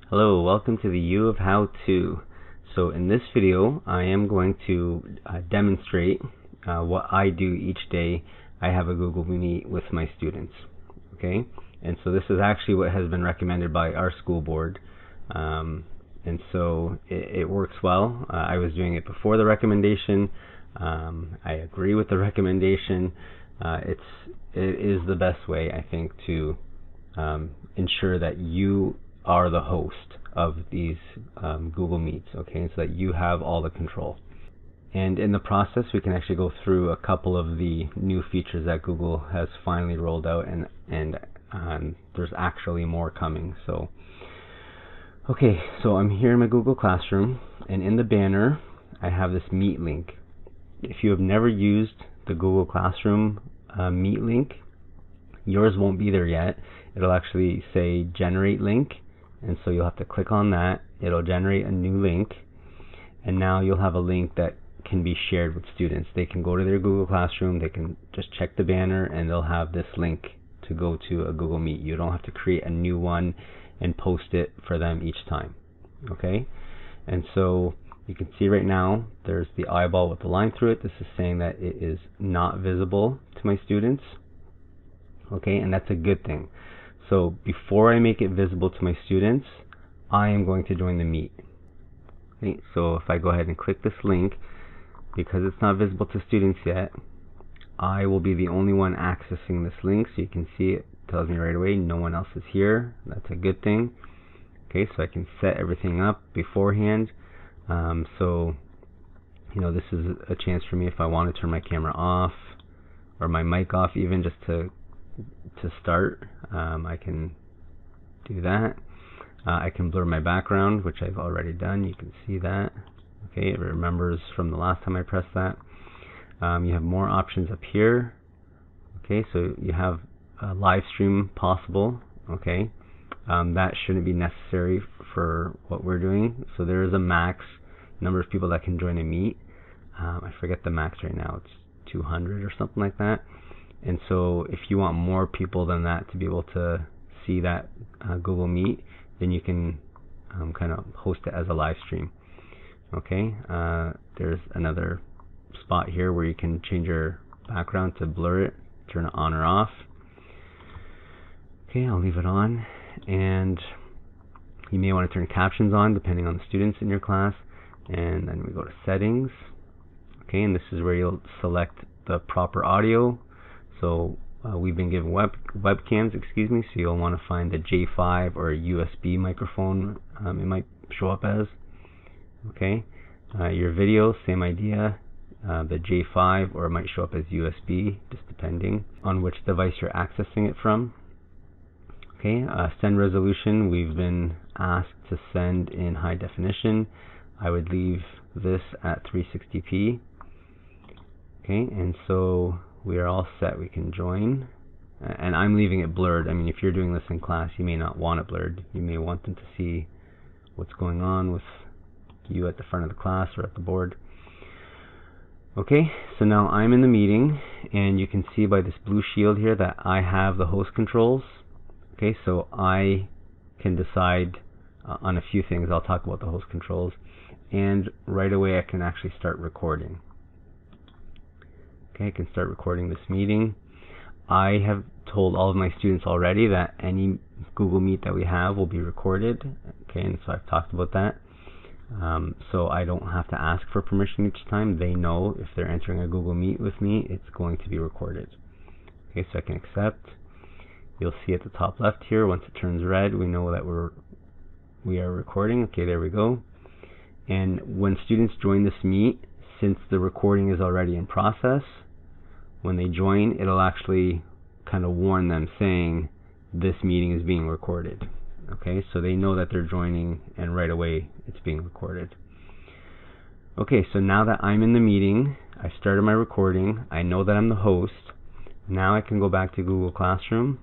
Hello, welcome to the U of How To. So in this video, I am going to demonstrate what I do each day. I have a Google Meet with my students. Okay, and so this is actually what has been recommended by our school board, and so it works well. I was doing it before the recommendation. I agree with the recommendation. It is the best way, I think, to ensure that you are the host of these Google Meets, okay, so that you have all the control. And in the process, we can actually go through a couple of the new features that Google has finally rolled out, and there's actually more coming. So, okay, so I'm here in my Google Classroom, and in the banner, I have this Meet link. If you have never used the Google Classroom Meet link, yours won't be there yet. It'll actually say Generate Link, and so you'll have to click on that. It'll generate a new link, and now you'll have a link that can be shared with students. They can go to their Google Classroom, they can just check the banner, and they'll have this link to go to a Google Meet. You don't have to create a new one and post it for them each time. Okay? And so you can see right now there's the eyeball with the line through it. This is saying that it is not visible to my students. Okay, and that's a good thing. So before I make it visible to my students, I am going to join the Meet. Okay, so if I go ahead and click this link, because it's not visible to students yet, I will be the only one accessing this link. So you can see it tells me right away no one else is here. That's a good thing. Okay, so I can set everything up beforehand. So you know, this is a chance for me if I want to turn my camera off or my mic off, even just to start. I can do that. I can blur my background, which I've already done. You can see that. Okay, it remembers from the last time I pressed that. You have more options up here. Okay, so you have a live stream possible. Okay, that shouldn't be necessary for what we're doing. So there is a max number of people that can join a Meet. I forget the max right now. It's 200 or something like that. And so if you want more people than that to be able to see that Google Meet, then you can kind of host it as a live stream. Okay, there's another spot here where you can change your background to blur it, turn it on or off. Okay, I'll leave it on, and you may want to turn captions on depending on the students in your class. And then we go to settings. Okay, and this is where you'll select the proper audio. So we've been given webcams, excuse me, so you'll want to find the J5 or a USB microphone it might show up as. Okay, your video, same idea, the J5, or it might show up as USB, just depending on which device you're accessing it from. Okay, send resolution, we've been asked to send in high definition. I would leave this at 360p. Okay, and so we are all set. We can join, and I'm leaving it blurred. I mean, if you're doing this in class, you may not want it blurred. You may want them to see what's going on with you at the front of the class or at the board. Okay, so now I'm in the meeting, and you can see by this blue shield here that I have the host controls. Okay, so I can decide on a few things. I'll talk about the host controls, and right away I can actually start recording. Okay, I can start recording this meeting. I have told all of my students already that any Google Meet that we have will be recorded. Okay, and so I've talked about that. So I don't have to ask for permission each time. They know if they're entering a Google Meet with me, it's going to be recorded. Okay, so I can accept. You'll see at the top left here, once it turns red, we know that we are recording. Okay, there we go. And when students join this Meet, since the recording is already in process, when they join, it'll actually kind of warn them saying this meeting is being recorded. Okay, so they know that they're joining, and right away it's being recorded. Okay, so now that I'm in the meeting, I started my recording, I know that I'm the host. Now I can go back to Google Classroom,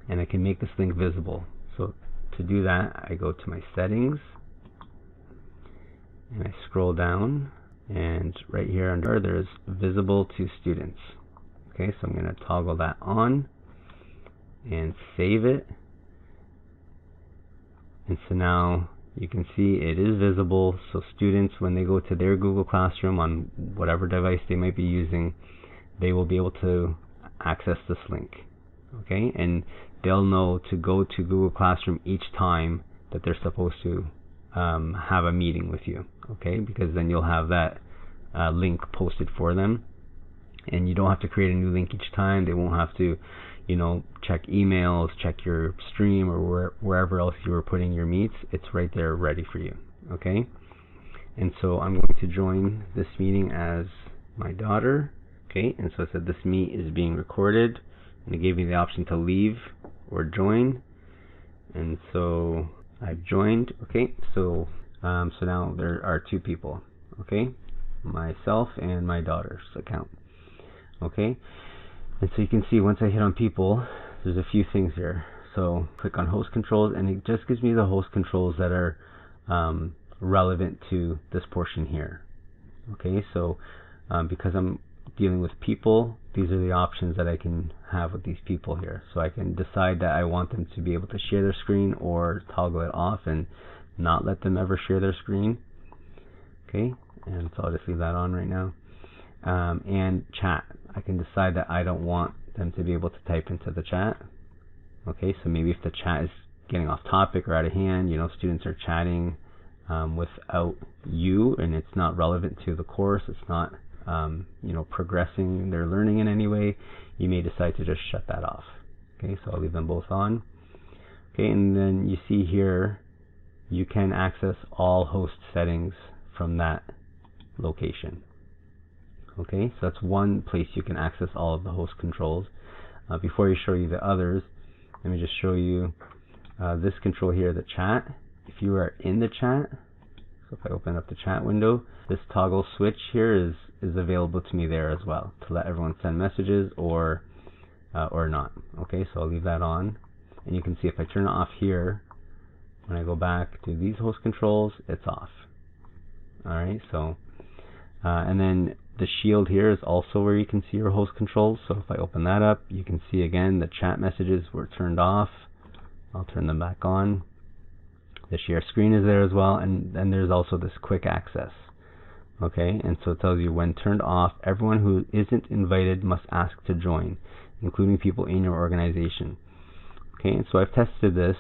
and I can make this link visible. So to do that, I go to my settings, and I scroll down, and right here under there's visible to students. Okay, so I'm going to toggle that on and save it. And so now you can see it is visible, so students, when they go to their Google Classroom on whatever device they might be using, they will be able to access this link. Okay, and they'll know to go to Google Classroom each time that they're supposed to have a meeting with you. Okay, because then you'll have that link posted for them, and you don't have to create a new link each time. They won't have to, check emails, check your stream, or wherever else you were putting your meets. It's right there ready for you. Okay, and so I'm going to join this meeting as my daughter. Okay, and so it said this meet is being recorded, and it gave me the option to leave or join, and so I've joined. Okay, so now there are two people. Okay, myself and my daughter's account. Okay, and so you can see once I hit on people, there's a few things here. So click on host controls, and it just gives me the host controls that are relevant to this portion here. Okay, so because I'm dealing with people, these are the options that I can have with these people here. So I can decide that I want them to be able to share their screen or toggle it off and not let them ever share their screen. Okay, and so I'll just leave that on right now. And chat, I can decide that I don't want them to be able to type into the chat. Okay, so maybe if the chat is getting off topic or out of hand, students are chatting without you, and it's not relevant to the course, it's not progressing their learning in any way, you may decide to just shut that off. Okay, so I'll leave them both on. Okay, and then you see here you can access all host settings from that location. Okay, so that's one place you can access all of the host controls. Before I show you the others, let me just show you this control here, the chat. If you are in the chat, so if I open up the chat window, this toggle switch here is available to me there as well, to let everyone send messages or not. Okay, so I'll leave that on, and you can see if I turn it off here, when I go back to these host controls, it's off. Alright, so and then the shield here is also where you can see your host controls. So if I open that up, you can see again the chat messages were turned off. I'll turn them back on. The share screen is there as well, and then there's also this quick access. Okay, and so it tells you when turned off, everyone who isn't invited must ask to join, including people in your organization. Okay, and so I've tested this.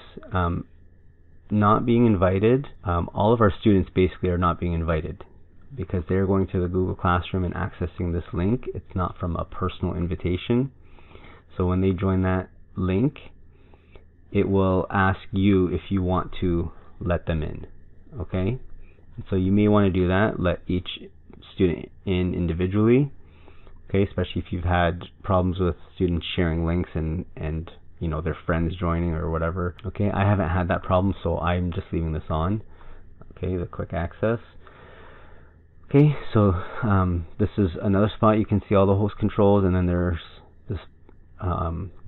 Not being invited, all of our students basically are not being invited because they're going to the Google Classroom and accessing this link. It's not from a personal invitation. So when they join that link, it will ask you if you want to let them in. Okay, and so you may want to do that, let each student in individually. Okay, especially if you've had problems with students sharing links and their friends joining or whatever. Okay, I haven't had that problem, so I'm just leaving this on. Okay, the quick access. Okay, so this is another spot you can see all the host controls, and then there's this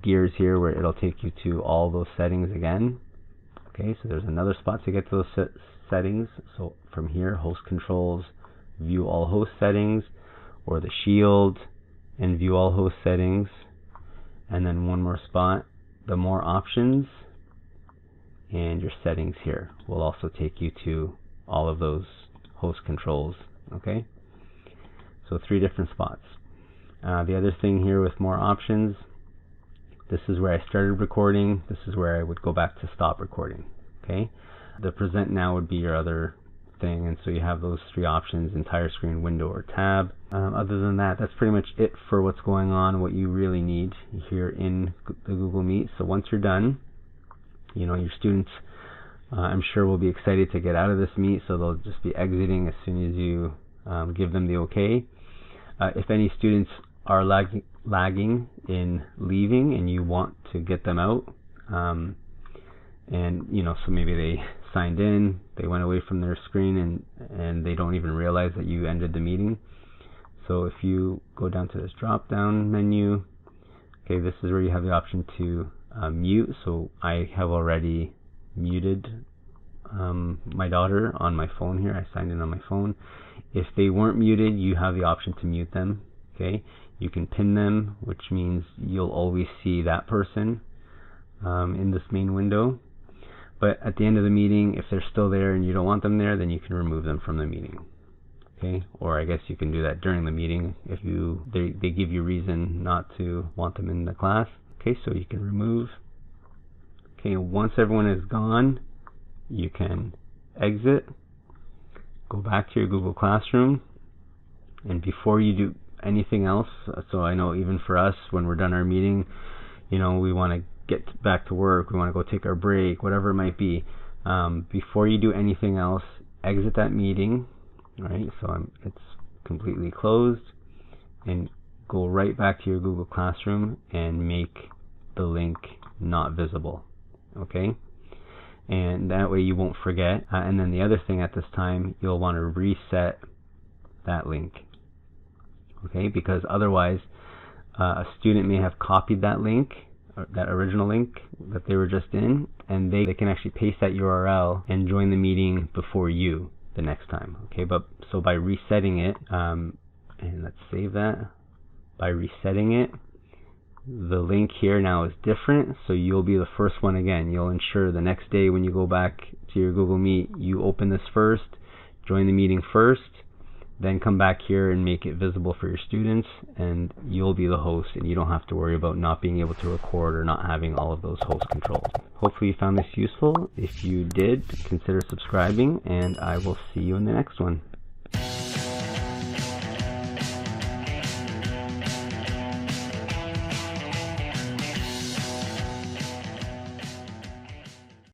gears here where it'll take you to all those settings again. Okay, so there's another spot to get to those settings. So from here, host controls, view all host settings, or the shield and view all host settings. And then one more spot, the more options, and your settings here will also take you to all of those host controls. Okay, so 3 different spots. The other thing here with more options, this is where I started recording, this is where I would go back to stop recording. Okay, the present now would be your other thing, and so you have those 3 options: entire screen, window, or tab. Other than that, that's pretty much it for what's going on, what you really need here in the Google Meet. So once you're done, your students I'm sure will be excited to get out of this meet, so they'll just be exiting as soon as you give them the okay. If any students are lagging in leaving and you want to get them out, and so maybe they signed in, they went away from their screen, and they don't even realize that you ended the meeting. So if you go down to this drop down menu, okay, this is where you have the option to mute. So I have already muted my daughter on my phone here. I signed in on my phone. If they weren't muted, you have the option to mute them. Okay, you can pin them, which means you'll always see that person in this main window. But at the end of the meeting, if they're still there and you don't want them there, then you can remove them from the meeting. Okay, or I guess you can do that during the meeting if they give you reason not to want them in the class. Okay, so you can remove. Okay, once everyone is gone, you can exit, go back to your Google Classroom, and before you do anything else, so I know even for us, when we're done our meeting, we want to get back to work, we want to go take our break, whatever it might be. Before you do anything else, exit that meeting. Right, so it's completely closed, and go right back to your Google Classroom and make the link not visible. Okay, and that way you won't forget. And then the other thing at this time, you'll want to reset that link. Okay, because otherwise a student may have copied that link, that original link that they were just in, and they can actually paste that URL and join the meeting before you the next time. Okay, but so by resetting it, and let's save that. By resetting it, the link here now is different, so you'll be the first one again. You'll ensure the next day when you go back to your Google Meet, you open this first, join the meeting first, then come back here and make it visible for your students, and you'll be the host, and you don't have to worry about not being able to record or not having all of those host controls. Hopefully you found this useful. If you did, consider subscribing, and I will see you in the next one.